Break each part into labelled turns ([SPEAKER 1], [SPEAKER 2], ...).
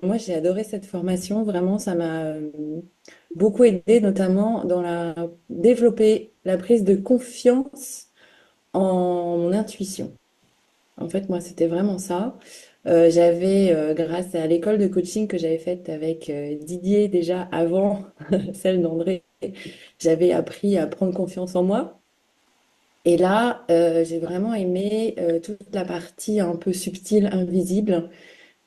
[SPEAKER 1] moi, j'ai adoré cette formation. Vraiment, ça m'a beaucoup aidé, notamment dans la développer la prise de confiance en mon intuition. En fait, moi, c'était vraiment ça. Grâce à l'école de coaching que j'avais faite avec Didier déjà avant celle d'André, j'avais appris à prendre confiance en moi. Et là, j'ai vraiment aimé toute la partie un peu subtile, invisible,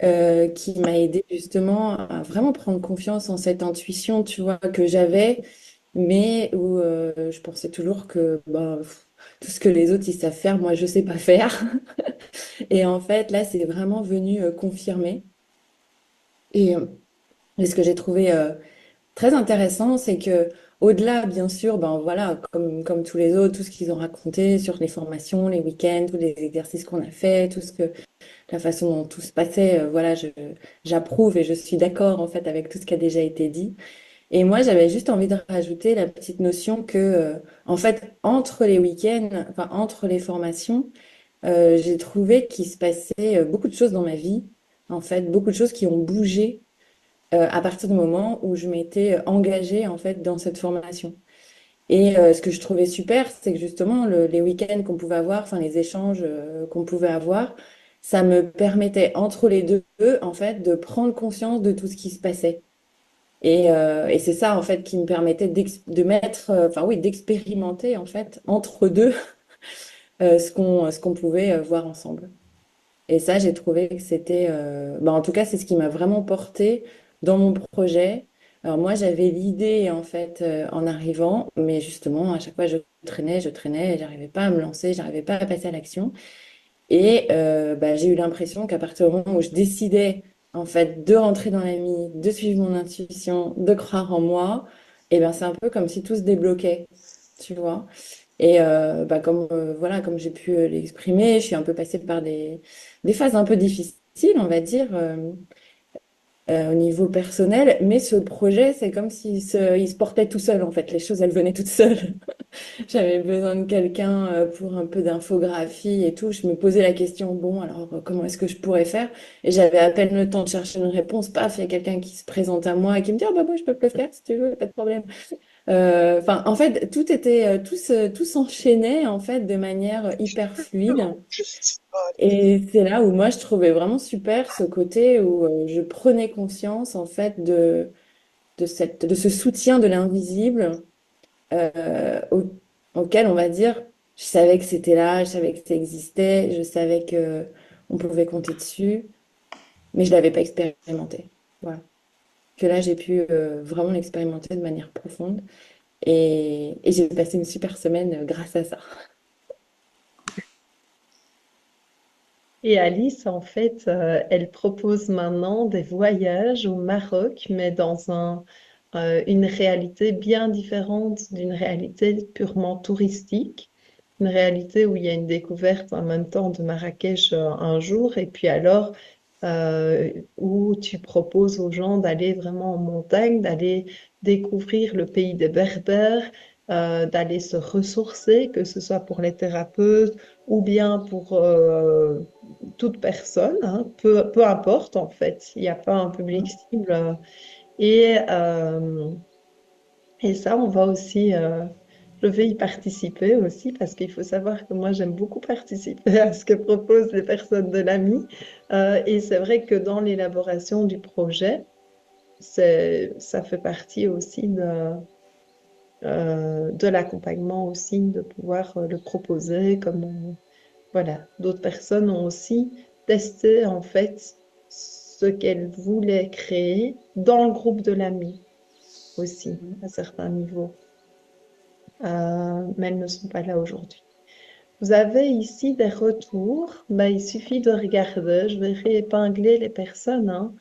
[SPEAKER 1] qui m'a aidé justement à vraiment prendre confiance en cette intuition, tu vois, que j'avais, mais où je pensais toujours que ben, tout ce que les autres ils savent faire, moi je sais pas faire. Et en fait, là, c'est vraiment venu confirmer. Et, euh, et ce que j'ai trouvé très intéressant, c'est que au-delà, bien sûr, ben voilà, comme tous les autres, tout ce qu'ils ont raconté sur les formations, les week-ends, tous les exercices qu'on a fait, la façon dont tout se passait, voilà, j'approuve et je suis d'accord en fait avec tout ce qui a déjà été dit. Et moi, j'avais juste envie de rajouter la petite notion que, en fait, entre les week-ends, enfin, entre les formations, j'ai trouvé qu'il se passait beaucoup de choses dans ma vie, en fait, beaucoup de choses qui ont bougé à partir du moment où je m'étais engagée, en fait, dans cette formation. Et ce que je trouvais super, c'est que justement, les week-ends qu'on pouvait avoir, enfin, les échanges qu'on pouvait avoir, ça me permettait, entre les deux, en fait, de prendre conscience de tout ce qui se passait. Et c'est ça, en fait, qui me permettait de mettre, enfin oui, d'expérimenter, en fait, entre deux, ce qu'on pouvait voir ensemble. Et ça, j'ai trouvé que c'était, bah, en tout cas, c'est ce qui m'a vraiment porté dans mon projet. Alors moi, j'avais l'idée, en fait, en arrivant, mais justement, à chaque fois, je traînais, et j'arrivais pas à me lancer, j'arrivais pas à passer à l'action. Et bah, j'ai eu l'impression qu'à partir du moment où je décidais en fait de rentrer dans la vie, de suivre mon intuition, de croire en moi, et ben c'est un peu comme si tout se débloquait, tu vois. Et bah, voilà, comme j'ai pu l'exprimer, je suis un peu passée par des phases un peu difficiles, on va dire. Au niveau personnel, mais ce projet, c'est comme il se portait tout seul, en fait. Les choses, elles venaient toutes seules. J'avais besoin de quelqu'un pour un peu d'infographie et tout. Je me posais la question, bon, alors comment est-ce que je pourrais faire? Et j'avais à peine le temps de chercher une réponse. Paf, il y a quelqu'un qui se présente à moi et qui me dit, ah bah moi, je peux te le faire si tu veux, pas de problème. Enfin, en fait, tout s'enchaînait en fait de manière hyper fluide. Et c'est là où moi, je trouvais vraiment super ce côté où je prenais conscience en fait de ce soutien de l'invisible auquel on va dire, je savais que c'était là, je savais que ça existait, je savais que on pouvait compter dessus, mais je l'avais pas expérimenté. Voilà. Que là, j'ai pu vraiment l'expérimenter de manière profonde et j'ai passé une super semaine grâce à ça.
[SPEAKER 2] Et Alice, en fait, elle propose maintenant des voyages au Maroc, mais dans une réalité bien différente d'une réalité purement touristique. Une réalité où il y a une découverte en même temps de Marrakech un jour, et puis alors où tu proposes aux gens d'aller vraiment en montagne, d'aller découvrir le pays des Berbères, d'aller se ressourcer, que ce soit pour les thérapeutes ou bien pour toute personne, hein, peu importe en fait, il n'y a pas un public cible. Et, euh, et ça, on va aussi, je vais y participer aussi parce qu'il faut savoir que moi, j'aime beaucoup participer à ce que proposent les personnes de l'AMI. Et c'est vrai que dans l'élaboration du projet, ça fait partie aussi de l'accompagnement aussi, de pouvoir le proposer comme voilà, d'autres personnes ont aussi testé en fait ce qu'elles voulaient créer dans le groupe de l'AMI aussi, à certains niveaux. Mais elles ne sont pas là aujourd'hui. Vous avez ici des retours. Ben, il suffit de regarder. Je vais réépingler les personnes, hein.